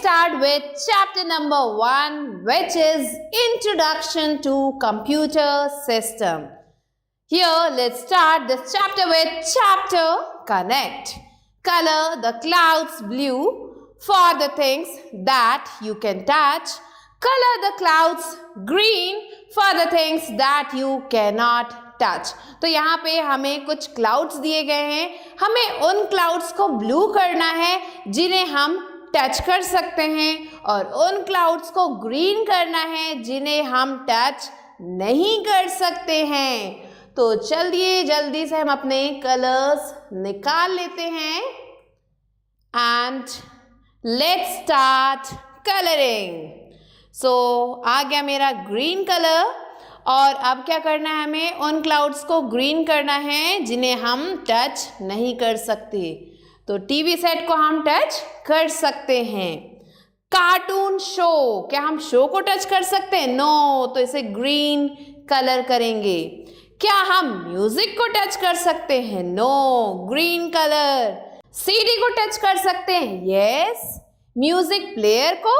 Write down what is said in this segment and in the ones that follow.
start with chapter number 1, which is Introduction to Computer System. Here, let's start this chapter with chapter Connect. Color the clouds blue for the things that you can touch. Color the clouds green for the things that you cannot touch. तो यहाँ पे हमें कुछ clouds दिए गए हैं, हमें उन क्लाउड्स को ब्लू करना है जिन्हें हम टच कर सकते हैं और उन क्लाउड्स को ग्रीन करना है जिन्हें हम टच नहीं कर सकते हैं। तो चलिए जल्दी से हम अपने कलर्स निकाल लेते हैं एंड लेट्स स्टार्ट कलरिंग। सो आ गया मेरा ग्रीन कलर और अब क्या करना है, हमें उन क्लाउड्स को ग्रीन करना है जिन्हें हम टच नहीं कर सकते। तो टीवी सेट को हम टच कर सकते हैं। कार्टून शो, क्या हम शो को टच कर सकते हैं? नो, तो इसे ग्रीन कलर करेंगे। क्या हम म्यूजिक को टच कर सकते हैं? No, green colour. सीडी को टच कर सकते हैं? यस। म्यूजिक प्लेयर को?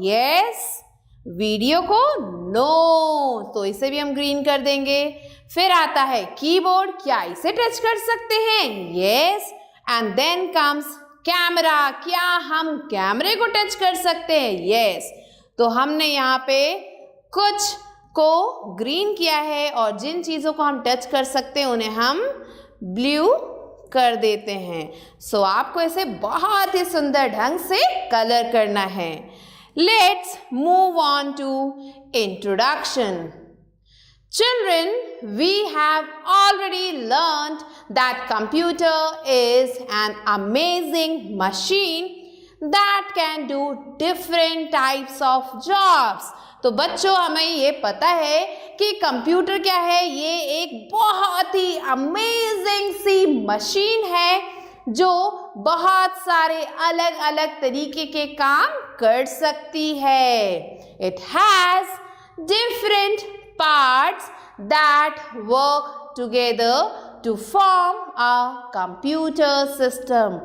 यस। वीडियो को? नो, तो इसे भी हम ग्रीन कर देंगे। फिर आता है कीबोर्ड, क्या इसे टच कर सकते हैं? Yes. And then comes camera, क्या हम कैमरे को टच कर सकते हैं? यस। तो हमने यहाँ पे कुछ को ग्रीन किया है और जिन चीज़ों को हम टच कर सकते हैं उन्हें हम ब्लू कर देते हैं। सो आपको इसे बहुत ही सुंदर ढंग से कलर करना है। Let's move on to introduction. Children, we have already learned that computer is an amazing machine that can do different types of jobs. तो बच्चों, हमें ये पता है कि कंप्यूटर क्या है, ये एक बहुत ही अमेजिंग सी मशीन है जो बहुत सारे अलग अलग तरीके के काम कर सकती है। It has different parts that work together to form a computer system.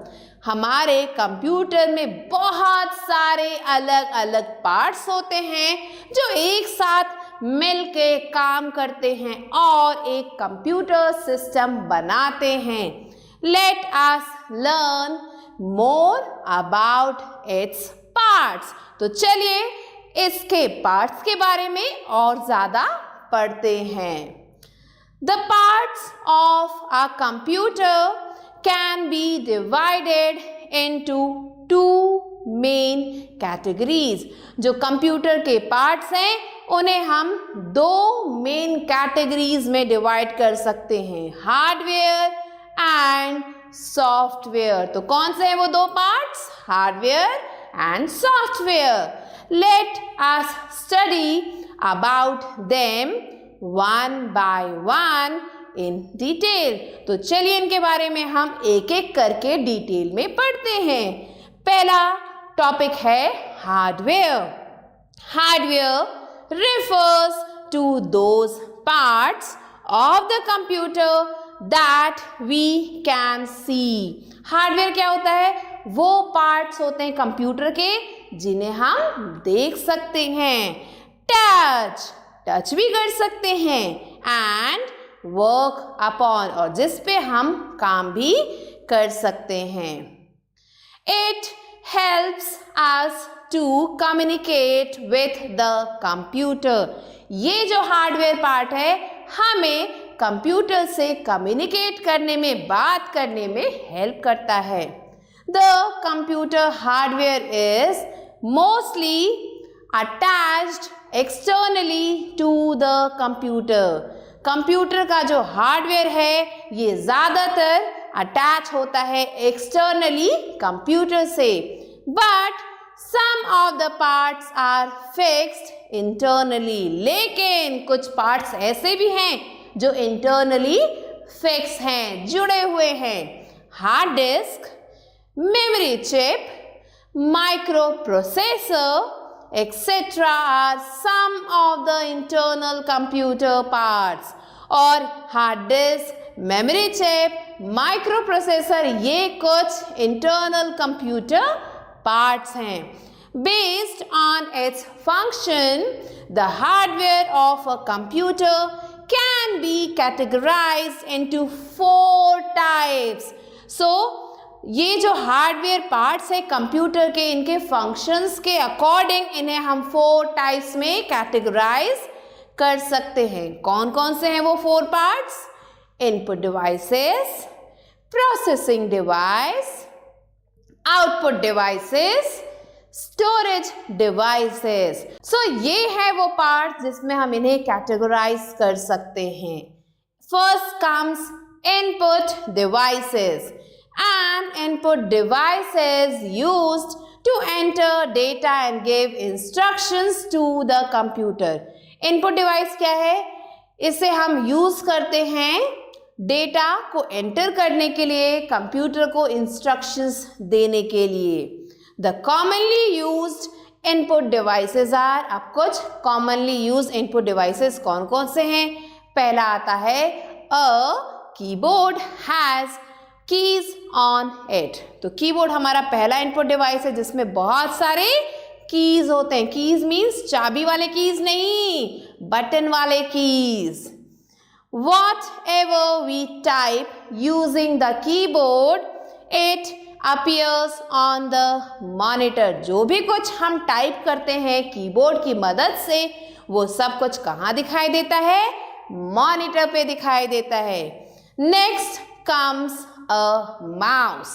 हमारे कंप्यूटर में बहुत सारे अलग अलग पार्ट्स होते हैं जो एक साथ मिलके काम करते हैं और एक कंप्यूटर सिस्टम बनाते हैं। Let us learn more about its parts. तो चलिए इसके पार्ट्स के बारे में और ज़्यादा पढ़ते हैं। The parts of a computer can be divided into two main categories. जो कंप्यूटर के पार्ट्स हैं उन्हें हम दो मेन कैटेगरीज में डिवाइड कर सकते हैं, हार्डवेयर एंड सॉफ्टवेयर। तो कौन से हैं वो दो parts? Hardware and software. Let us study about them one by one in detail. तो चलिए इनके बारे में हम एक एक करके डिटेल में पढ़ते हैं। पहला टॉपिक है hardware. Hardware refers to those parts of the computer that we can see. Hardware क्या होता है? वो पार्ट्स होते हैं कंप्यूटर के जिन्हें हम देख सकते हैं। टच भी कर सकते हैं एंड वर्क अपॉन, और जिस पे हम काम भी कर सकते हैं। It helps us to communicate with the computer. ये जो हार्डवेयर पार्ट है हमें कंप्यूटर से कम्युनिकेट करने में, बात करने में हेल्प करता है। The computer hardware is mostly attached externally to the computer. Computer का जो हार्डवेयर है ये ज़्यादातर अटैच होता है एक्सटर्नली कंप्यूटर से, but some of the parts are fixed internally. लेकिन कुछ पार्ट्स ऐसे भी हैं जो इंटरनली फिक्स हैं, जुड़े हुए हैं। Hard disk, memory chip, micro processor etc. are some of the internal computer parts। और hard disk, memory chip, micro processor ये कुछ इंटरनल कंप्यूटर पार्ट्स हैं। Based on its function, the hardware of a computer can be categorized into 4 types. So, ये जो hardware parts है computer के, इनके functions के अकॉर्डिंग इन्हें हम 4 टाइप्स में कैटेगराइज कर सकते हैं. कौन कौन से हैं वो 4 parts? Input devices, processing device, output devices, storage devices. So ये है वो पार्ट जिसमें हम इन्हें कैटेगराइज कर सकते हैं. First comes input devices. An input device is used to enter data and give instructions to the computer. Input device क्या है? इसे हम यूज करते हैं डेटा को एंटर करने के लिए, कंप्यूटर को इंस्ट्रक्शंस देने के लिए. The commonly used input devices are, अब कुछ commonly used input devices कौन कौन से हैं? पहला आता है a keyboard has keys on it. तो कीबोर्ड हमारा पहला इनपुट डिवाइस है जिसमें बहुत सारे कीज होते हैं. कीज मीन्स चाबी वाले कीज नहीं, बटन वाले keys. Whatever we type using the keyboard, it appears on the monitor. जो भी कुछ हम टाइप करते हैं कीबोर्ड की मदद से, वो सब कुछ कहाँ दिखाई देता है? मॉनिटर पे दिखाई देता है. Next comes a mouse.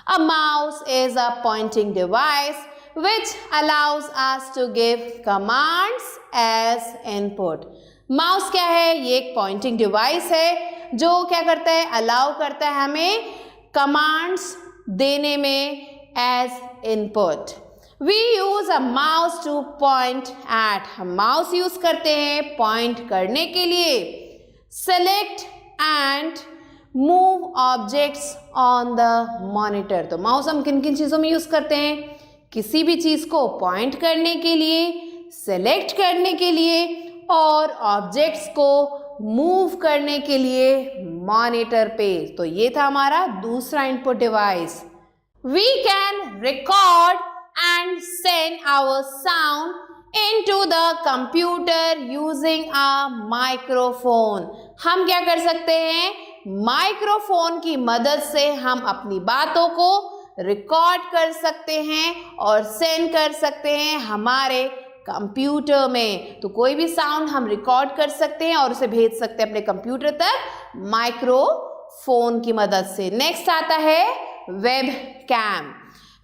A mouse is a pointing device which allows us to give commands as input. Mouse क्या है? ये एक pointing device है जो क्या करता है? अलाउ करता है हमें commands देने में as input. We use a mouse to point at. हम mouse use करते हैं point करने के लिए. Select and move objects on the monitor. तो माउस हम किन किन चीज़ों में यूज़ करते हैं? किसी भी चीज़ को पॉइंट करने के लिए, सेलेक्ट करने के लिए और ऑब्जेक्ट्स को मूव करने के लिए मॉनिटर पे. तो ये था हमारा दूसरा input device. We can record and send our sound into the computer using a microphone. हम क्या कर सकते हैं? माइक्रोफोन की मदद से हम अपनी बातों को रिकॉर्ड कर सकते हैं और सेंड कर सकते हैं हमारे कंप्यूटर में. तो कोई भी साउंड हम रिकॉर्ड कर सकते हैं और उसे भेज सकते हैं अपने कंप्यूटर तक माइक्रोफोन की मदद से. नेक्स्ट आता है webcam.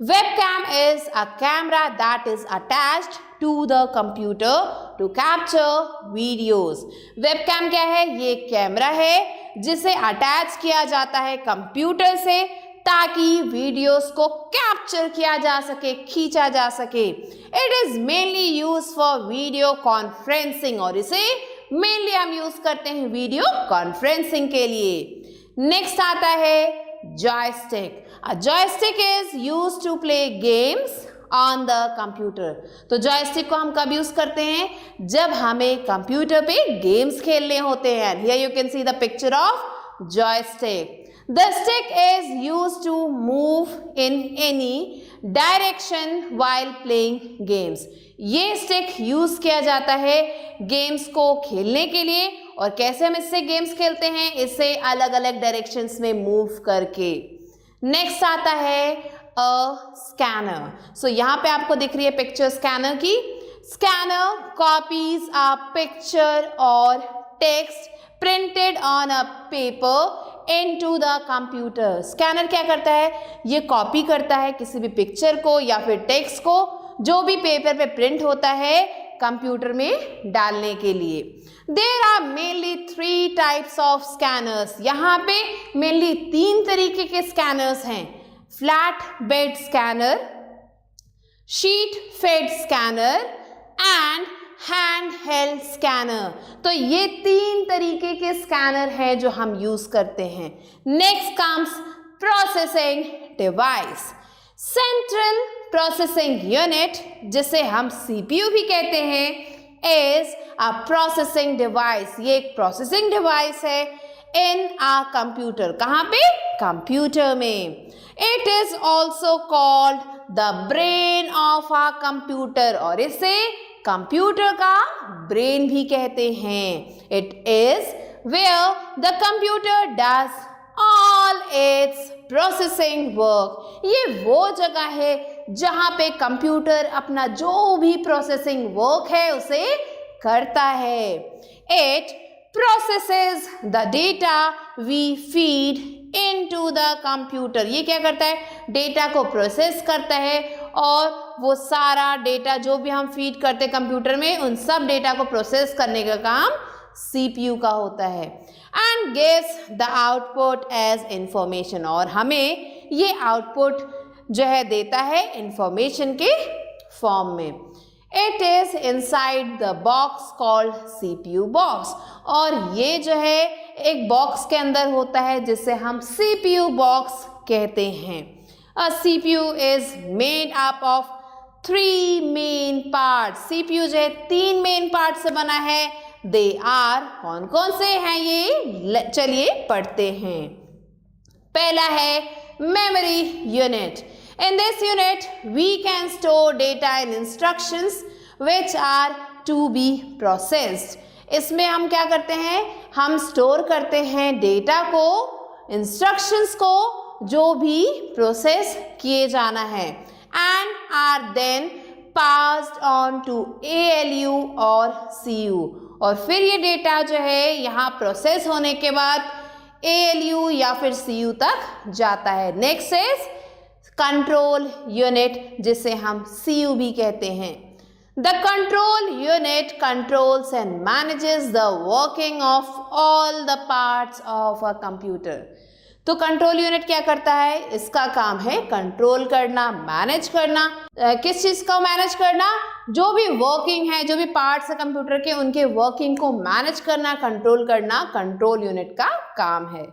Webcam is a camera that is attached to the computer to capture videos. Webcam क्या है? ये कैमरा है जिसे अटैच किया जाता है कंप्यूटर से ताकि वीडियोस को कैप्चर किया जा सके, खींचा जा सके. It is mainly used for video conferencing और इसे mainly हम यूज करते हैं वीडियो कॉन्फ्रेंसिंग के लिए. नेक्स्ट आता है joystick. A joystick is used to play games on the computer. तो joystick को हम कब यूज करते हैं? जब हमें कंप्यूटर पे गेम्स खेलने होते हैं. Here you can see the picture of joystick. The stick is used to move in any direction while playing games. ये स्टिक यूज किया जाता है गेम्स को खेलने के लिए. और कैसे हम इससे गेम्स खेलते हैं? इससे अलग अलग डायरेक्शंस में मूव करके. नेक्स्ट आता है अ स्कैनर. सो यहाँ पे आपको दिख रही है पिक्चर स्कैनर की. स्कैनर कॉपीज अ पिक्चर और text printed on a paper into the computer. Scanner क्या करता है? ये कॉपी करता है किसी भी पिक्चर को या फिर टेक्स्ट को जो भी पेपर पे प्रिंट होता है कंप्यूटर में डालने के लिए. There are mainly 3 types of scanners. यहाँ पे mainly 3 तरीके के स्कैनर्स हैं. Flatbed scanner, sheet fed scanner and handheld scanner. तो ये 3 तरीके के स्कैनर हैं जो हम यूज करते हैं. Next comes processing device. Central processing unit जिसे हम सीपीयू भी कहते हैं इज अ प्रोसेसिंग डिवाइस. ये एक प्रोसेसिंग डिवाइस है इन अ कंप्यूटर. कहाँ पे? कंप्यूटर में. It is also called the brain of a computer, और इसे कंप्यूटर का ब्रेन भी कहते हैं। It is where the computer does all its processing work. ये वो जगह है जहाँ पे कंप्यूटर अपना जो भी प्रोसेसिंग वर्क है उसे करता है। It processes the data we feed into the computer। ये क्या करता है? डेटा को प्रोसेस करता है और वो सारा डेटा जो भी हम फीड करते हैं कंप्यूटर में, उन सब डेटा को प्रोसेस करने का काम CPU का होता है। And gives the output as information, और हमें ये आउटपुट जो है देता है इंफॉर्मेशन के फॉर्म में। It is inside the box called CPU box, और ये जो है एक बॉक्स के अंदर होता है जिसे हम CPU बॉक्स कहते हैं। A CPU is made up of 3 main parts। CPU जो है 3 मेन पार्ट से बना है। They are, कौन कौन से हैं ये? चलिए पढ़ते हैं। पहला है memory unit। In this unit, we can store data and instructions which are to be processed। इसमें हम क्या करते हैं? हम स्टोर करते हैं डेटा को, इंस्ट्रक्शंस को, जो भी प्रोसेस किए जाना है, and are then passed on to ALU और CU। और फिर ये डेटा जो है यहाँ प्रोसेस होने के बाद ALU या फिर CU तक जाता है। नेक्स्ट इज कंट्रोल यूनिट, जिसे हम CU भी कहते हैं। The control unit controls and manages the working of all the parts of a computer. तो कंट्रोल यूनिट क्या करता है? इसका काम है कंट्रोल करना, मैनेज करना। किस चीज़ को मैनेज करना? जो भी वर्किंग है, जो भी पार्ट्स है कंप्यूटर के, उनके वर्किंग को मैनेज करना, कंट्रोल करना कंट्रोल यूनिट का काम है।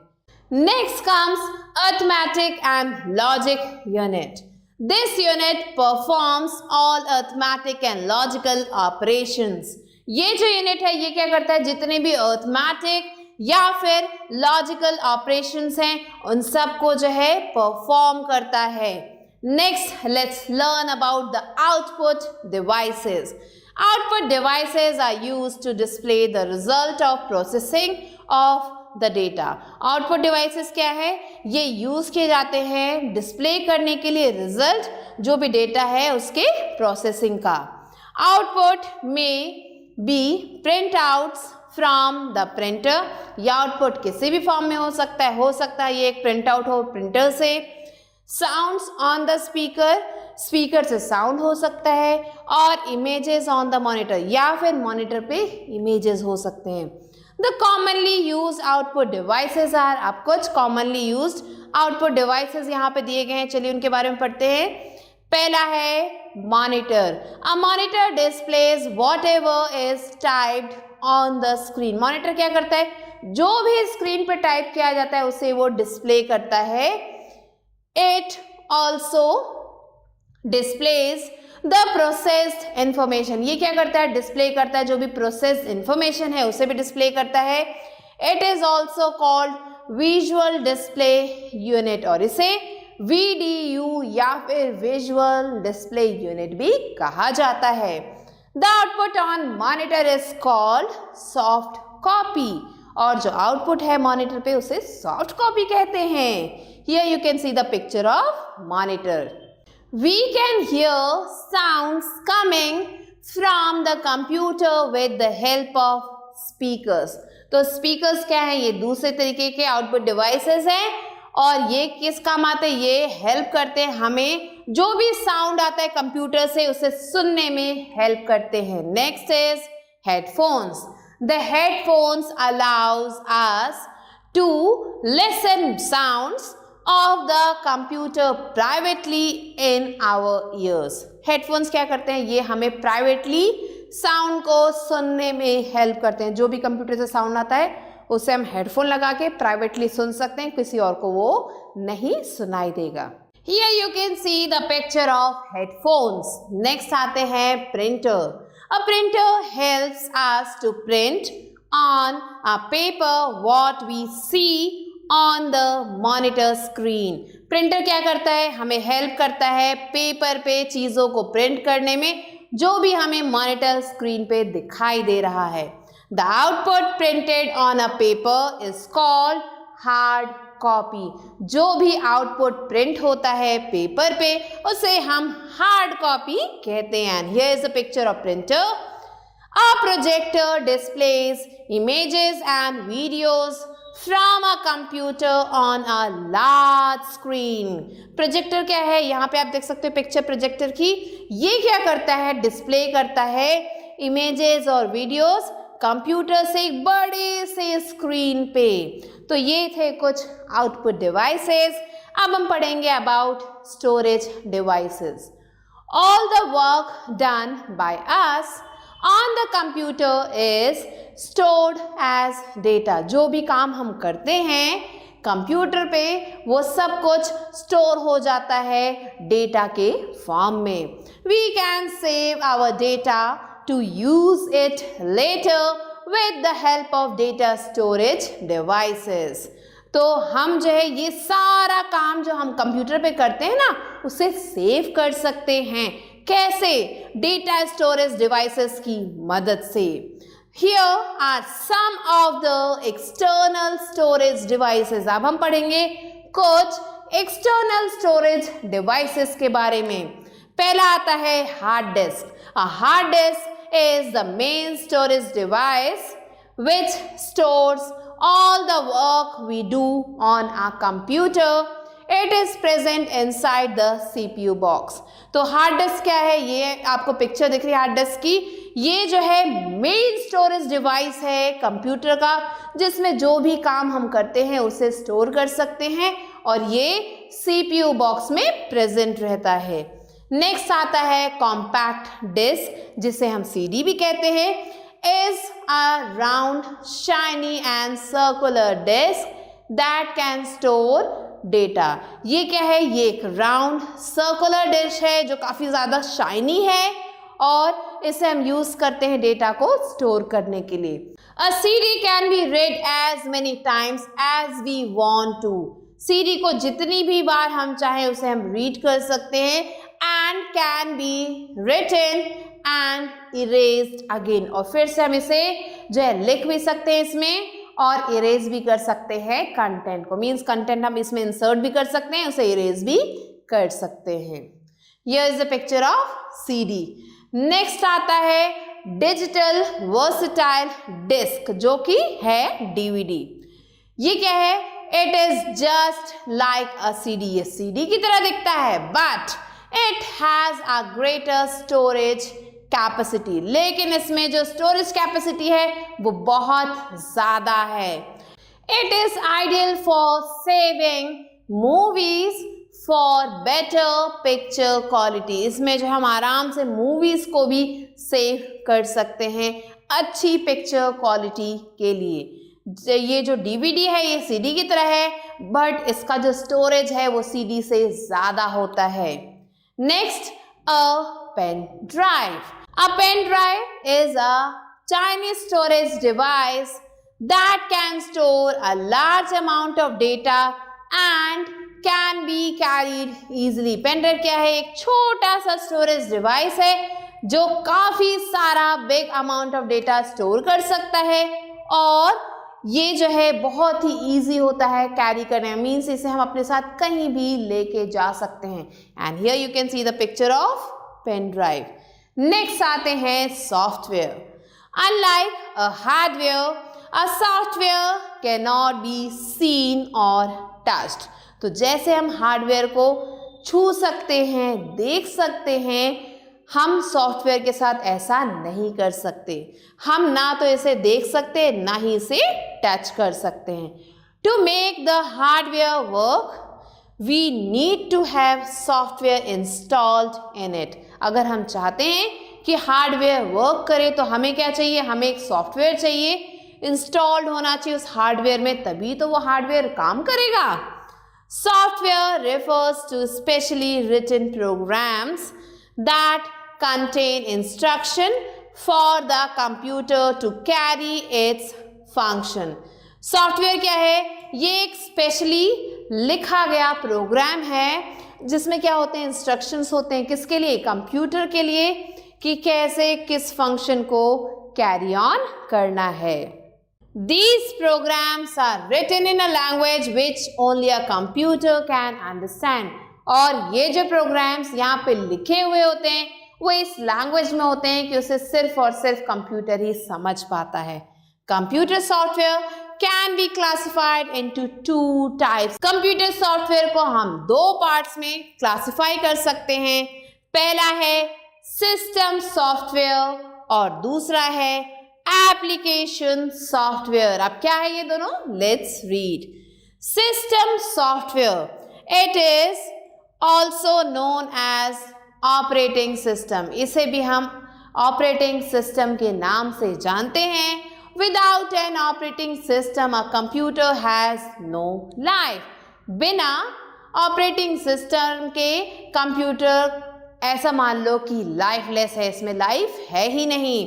Next comes arithmetic and logic unit. This unit performs all arithmetic and logical operations. ये जो यूनिट है ये क्या करता है? जितने भी arithmetic या फिर logical operations हैं उन सब को जो है perform करता है। Next, let's learn about the output devices. Output devices are used to display the result of processing of the data. Output devices क्या है? ये यूज किए जाते हैं डिस्प्ले करने के लिए रिजल्ट, जो भी डेटा है उसके प्रोसेसिंग का। आउटपुट में be printouts from the printer. या आउटपुट किसी भी फॉर्म में हो सकता है ये एक प्रिंट आउट हो प्रिंटर से। Sounds on the speaker, speaker से साउंड हो सकता है। और इमेजेस ऑन द मॉनिटर, या फिर मॉनिटर पे इमेजेस हो सकते हैं। The commonly used output devices are, अब कुछ commonly used output devices यहाँ पे दिए गए हैं, चलिए उनके बारे में पढ़ते हैं। पहला है monitor। A monitor displays whatever is typed on the screen। monitor क्या करता है? जो भी स्क्रीन पे टाइप किया जाता है उसे वो डिस्प्ले करता है। It also displays the processed information. ये क्या करता है? डिस्प्ले करता है जो भी प्रोसेस्ड इंफॉर्मेशन है उसे भी डिस्प्ले करता है। It is also called visual display unit, और इसे VDU या फिर विजुअल डिस्प्ले यूनिट भी कहा जाता है। The output on monitor is called soft copy, और जो आउटपुट है मॉनिटर पे उसे सॉफ्ट कॉपी कहते हैं। Here you can see the picture of monitor. We can hear sounds coming from the computer with the help of speakers। तो speakers क्या है? ये दूसरे तरीके के आउटपुट डिवाइसेस हैं, और ये किस काम आते हैं? ये हेल्प करते हैं हमें, जो भी साउंड आता है कंप्यूटर से उसे सुनने में हेल्प करते हैं। Next is headphones. The headphones allows us to listen sounds of the computer privately in our ears। Headphones क्या करते हैं? ये हमें प्राइवेटली साउंड को सुनने में हेल्प करते हैं। जो भी कंप्यूटर से साउंड आता है उसे हम हेडफोन लगा के प्राइवेटली सुन सकते हैं, किसी और को वो नहीं सुनाई देगा। Here you can see the picture of headphones। Next आते हैं printer. A printer helps us to print on a paper what we see on the monitor screen। Printer क्या करता है, हमें हेल्प करता है पेपर पे चीज़ों को प्रिंट करने में, जो भी हमें मॉनिटर स्क्रीन पे दिखाई दे रहा है। The output printed on a paper is called hard copy. जो भी आउटपुट प्रिंट होता है पेपर पे उसे हम हार्ड कॉपी कहते हैं। And here is a picture of printer. A projector displays images and videos from a computer on a large screen. Projector क्या है, यहाँ पे आप देख सकते हो पिक्चर प्रोजेक्टर की। ये क्या करता है, डिस्प्ले करता है इमेजेस और वीडियोस कंप्यूटर से एक बड़े से स्क्रीन पे। तो ये थे कुछ आउटपुट डिवाइसेस। अब हम पढ़ेंगे about storage devices. All the work done by us on the computer is stored as data. जो भी काम हम करते हैं कंप्यूटर पे वो सब कुछ स्टोर हो जाता है डेटा के फॉर्म में। We can save our data to use it later with the help of data storage devices. तो हम जो है ये सारा काम जो हम कंप्यूटर पे करते हैं ना उसे सेव कर सकते हैं। कैसे? डेटा स्टोरेज डिवाइसेस की मदद से। Here are some of the external storage devices. अब हम पढ़ेंगे कुछ external storage devices के बारे में। पहला आता है hard disk. A hard disk is the main storage device which stores all the work we do on a computer. It is present inside the CPU box. तो हार्ड डिस्क क्या है, ये आपको पिक्चर दिख रही है हार्ड डिस्क की। ये जो है मेन स्टोरेज डिवाइस है कंप्यूटर का, जिसमें जो भी काम हम करते हैं उसे स्टोर कर सकते हैं और ये CPU बॉक्स में प्रेजेंट रहता है। नेक्स्ट आता है कॉम्पैक्ट डिस्क, जिसे हम CD भी कहते हैं। is a round, shiny and circular disk that can store data. ये क्या है, ये एक राउंड सर्कुलर डिश है जो काफ़ी ज़्यादा शाइनी है और इसे हम यूज़ करते हैं डेटा को स्टोर करने के लिए। A CD can be read as many times as we want to. CD को जितनी भी बार हम चाहें उसे हम रीड कर सकते हैं and can be written and erased again. और फिर से हम इसे जो है लिख भी सकते हैं इसमें और इरेज भी कर सकते हैं कंटेंट को। मीन्स कंटेंट हम इसमें इंसर्ट भी कर सकते हैं, उसे इरेज भी कर सकते हैं। Here is the picture of CD. Next आता है डिजिटल वर्सेटाइल डिस्क, जो कि है DVD। ये क्या है, it is just like a CD। ये CD की तरह दिखता है but it has a greater storage capacity, लेकिन इसमें जो स्टोरेज कैपेसिटी है वो बहुत ज़्यादा है। It is ideal for saving movies for better picture quality. इसमें जो हम आराम से मूवीज़ को भी सेव कर सकते हैं अच्छी पिक्चर क्वालिटी के लिए। ये जो DVD है ये CD की तरह है बट इसका जो स्टोरेज है वो CD से ज़्यादा होता है। Next, a pen drive. A pen drive is a tiny storage device that can store a large amount of data and can be carried easily. Pen drive क्या है, एक छोटा सा storage device है जो काफ़ी सारा big amount of data store कर सकता है और ये जो है बहुत ही easy होता है कैरी करने में। मीन्स इसे हम अपने साथ कहीं भी लेके जा सकते हैं। And here you can see the picture of pen drive. Next आते हैं software. Unlike a hardware, a software can not be seen और टच्ड। तो जैसे हम हार्डवेयर को छू सकते हैं, देख सकते हैं, हम सॉफ्टवेयर के साथ ऐसा नहीं कर सकते। हम ना तो इसे देख सकते ना ही इसे टच कर सकते हैं। To make the hardware work we need to have software installed in it. अगर हम चाहते हैं कि हार्डवेयर वर्क करे तो हमें क्या चाहिए, हमें एक सॉफ्टवेयर चाहिए, इंस्टॉल्ड होना चाहिए उस हार्डवेयर में, तभी तो वो हार्डवेयर काम करेगा। Software refers to specially written programs that contain instruction for the computer to carry its function. Software क्या है, ये एक स्पेशली लिखा गया प्रोग्राम है जिसमें क्या होते हैं, इंस्ट्रक्शंस होते हैं किसके लिए, कंप्यूटर के लिए, कि कैसे किस फंक्शन को कैरी ऑन करना है। These programs are written in a language which only a computer can understand. और ये जो प्रोग्राम्स यहाँ पे लिखे हुए होते हैं वो इस लैंग्वेज में होते हैं कि उसे सिर्फ और सिर्फ कंप्यूटर ही समझ पाता है। Computer software can be classified into 2 types. Computer software को हम 2 पार्ट्स में क्लासिफाई कर सकते हैं। पहला है सिस्टम सॉफ्टवेयर और दूसरा है एप्लीकेशन सॉफ्टवेयर। अब क्या है ये दोनों, let's read. System software, it is also known as operating system. इसे भी हम ऑपरेटिंग सिस्टम के नाम से जानते हैं। Without an operating system a computer has no life. बिना ऑपरेटिंग सिस्टम के कंप्यूटर ऐसा मान लो कि लाइफलेस है, इसमें लाइफ है ही नहीं।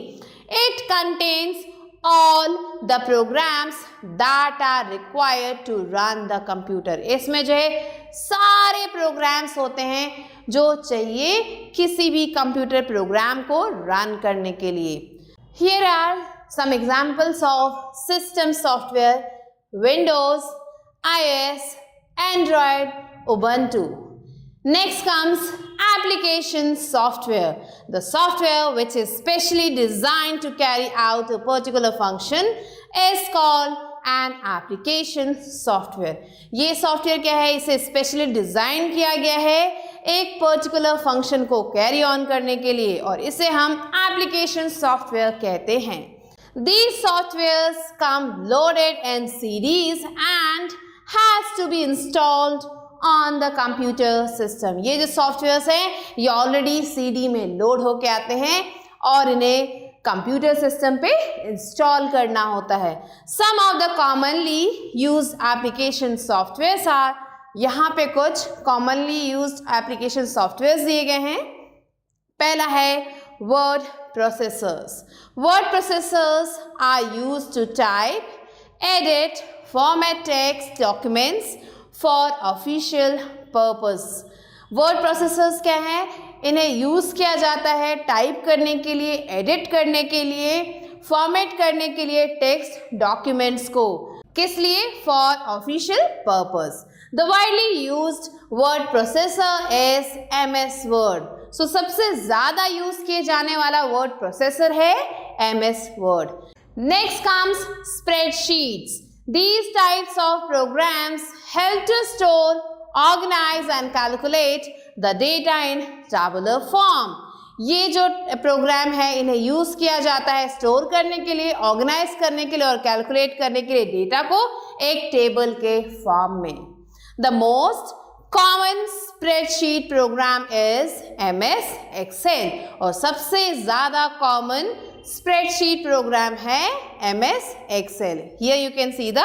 It contains all the programs that are required to run the computer। इसमें जो है सारे प्रोग्राम्स होते हैं जो चाहिए किसी भी कंप्यूटर प्रोग्राम को रन करने के लिए। Here are some examples of system software: Windows, iOS, Android, Ubuntu. Next comes application software, the software which is specially designed to carry out a particular function is called an application software. ये software क्या है, इसे specially design किया गया है एक particular function को carry on करने के लिए और इसे हम एप्लीकेशन सॉफ्टवेयर कहते हैं। These softwares come loaded in CDs and has to be installed on the computer system. ये जो सॉफ्टवेयर्स हैं ये ऑलरेडी CD में लोड होके आते हैं और इन्हें कंप्यूटर सिस्टम पे इंस्टॉल करना होता है। Some of the commonly used application softwares are, यहाँ पे कुछ कॉमनली यूज्ड एप्लीकेशन सॉफ्टवेयर्स दिए गए हैं। पहला है word processors. Word processors are used to type, edit, format text documents for official purpose. Word processors क्या है, इन्हें यूज़ किया जाता है टाइप करने के लिए, एडिट करने के लिए, फॉर्मेट करने के लिए टेक्स्ट डॉक्यूमेंट्स को। किस लिए, for official purpose. The widely used word processor is MS word. So सबसे ज़्यादा यूज़ किए जाने वाला वर्ड प्रोसेसर है MS word. Next comes spreadsheets. These types of programs help to store, organize and calculate the data in tabular form. ये जो programme है इन्हें यूज़ किया जाता है स्टोर करने के लिए, ऑर्गेनाइज करने के लिए और कैलकुलेट करने के लिए डेटा को एक टेबल के फॉर्म में। The most common spreadsheet programme is MS Excel और सबसे ज़्यादा कॉमन spreadsheet program है MS Excel. Here you can see the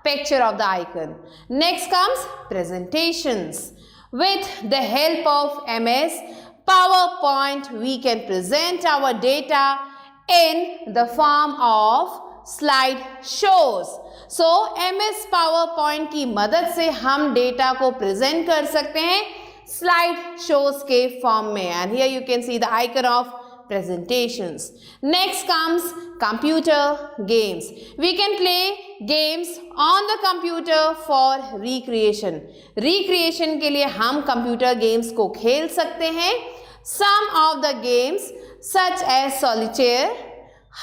picture of the icon. Next comes presentations. With the help of MS PowerPoint, we can present our data in the form of slide shows. So MS PowerPoint की मदद से हम data को present कर सकते हैं slide shows के form में। And here you can see the icon of presentations. Next comes computer games. We can play games on the computer for recreation. Recreation के लिए हम computer games को खेल सकते हैं। Some of the games such as solitaire,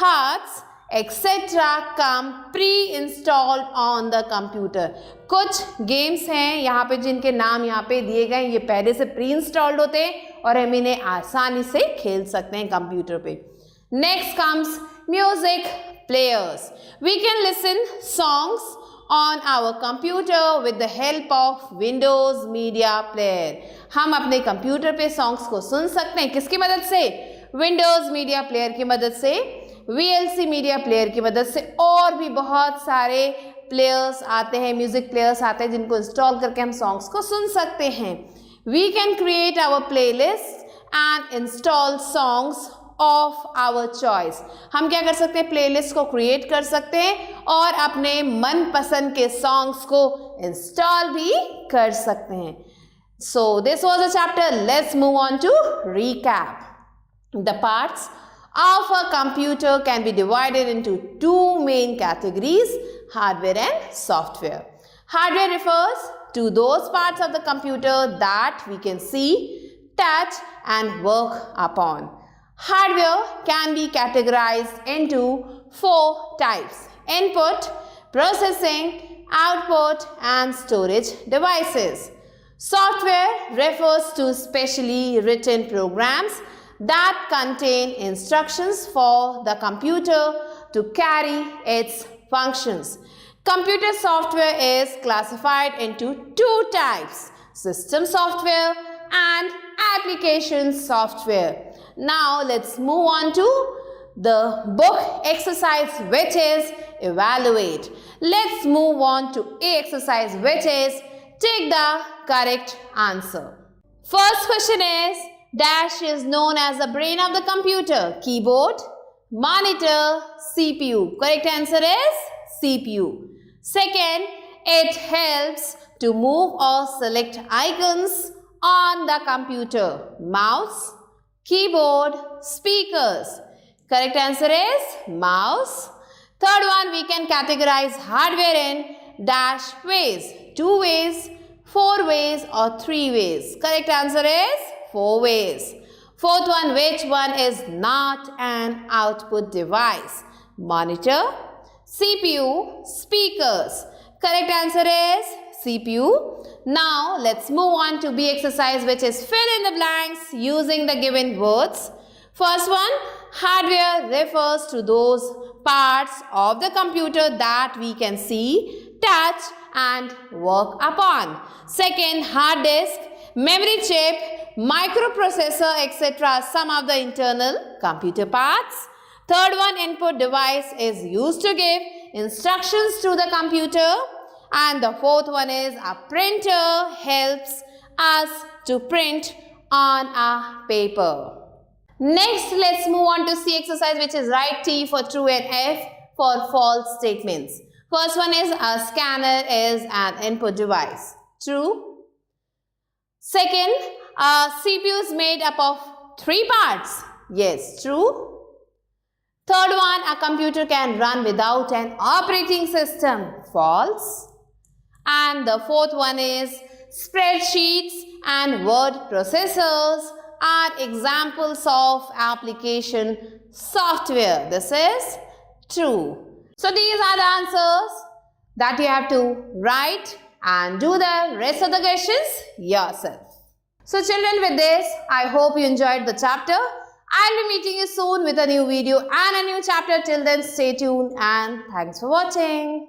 hearts, etc. come pre-installed on the computer. कुछ games हैं यहाँ पे जिनके नाम यहाँ पे दिए गए, ये पहले से प्री इंस्टॉल्ड होते हैं और हम इन्हें आसानी से खेल सकते हैं कंप्यूटर पे। Next comes music players. We can listen songs on our computer with the help of Windows Media Player. हम अपने कंप्यूटर पे सॉन्ग्स को सुन सकते हैं किसकी मदद से, विंडोज मीडिया प्लेयर की मदद से, VLC मीडिया प्लेयर की मदद से, और भी बहुत सारे प्लेयर्स आते हैं, म्यूजिक प्लेयर्स आते हैं जिनको इंस्टॉल करके हम सॉन्ग्स को सुन सकते हैं. We can create our playlist and install songs of our choice. हम क्या कर सकते हैं, प्लेलिस्ट को क्रिएट कर सकते हैं और अपने मनपसंद के सॉन्ग्स को इंस्टॉल भी कर सकते हैं. So this was the chapter. Let's move on to recap. The parts of a computer can be divided into two main categories, hardware and software. Hardware refers to those parts of the computer that we can see, touch and work upon. Hardware can be categorized into four types: input, processing, output and storage devices. Software refers to specially written programs that contain instructions for the computer to carry its functions. Computer software is classified into two types: system software and application software. Now let's move on to the book exercise, which is evaluate. Let's move on to A exercise, which is take the correct answer. First question is, dash is known as the brain of the computer: keyboard, monitor, CPU. Correct answer is CPU. Second, it helps to move or select icons on the computer: mouse, keyboard, speakers. Correct answer is mouse. Third one, we can categorize hardware in dash ways: 2 ways, 4 ways or 3 ways. Correct answer is 4 ways. Fourth one, which one is not an output device? Monitor, CPU, speakers. Correct answer is CPU. Now let's move on to B exercise, which is fill in the blanks using the given words. First one, hardware refers to those parts of the computer that we can see, touch and work upon. Second, hard disk, memory chip, microprocessor, etc. some of the internal computer parts. Third one, input device is used to give instructions to the computer. And the fourth one is a printer helps us to print on a paper. Next, let's move on to C exercise, which is write T for true and F for false statements. First one is a scanner is an input device. True. Second, a CPU is made up of 3 parts. Yes, true. Third one, a computer can run without an operating system. False. And the fourth one is spreadsheets and word processors are examples of application software. This is true. So these are the answers that you have to write and do the rest of the questions yourself. So children, with this, I hope you enjoyed the chapter. I'll be meeting you soon with a new video and a new chapter. Till then, stay tuned and thanks for watching.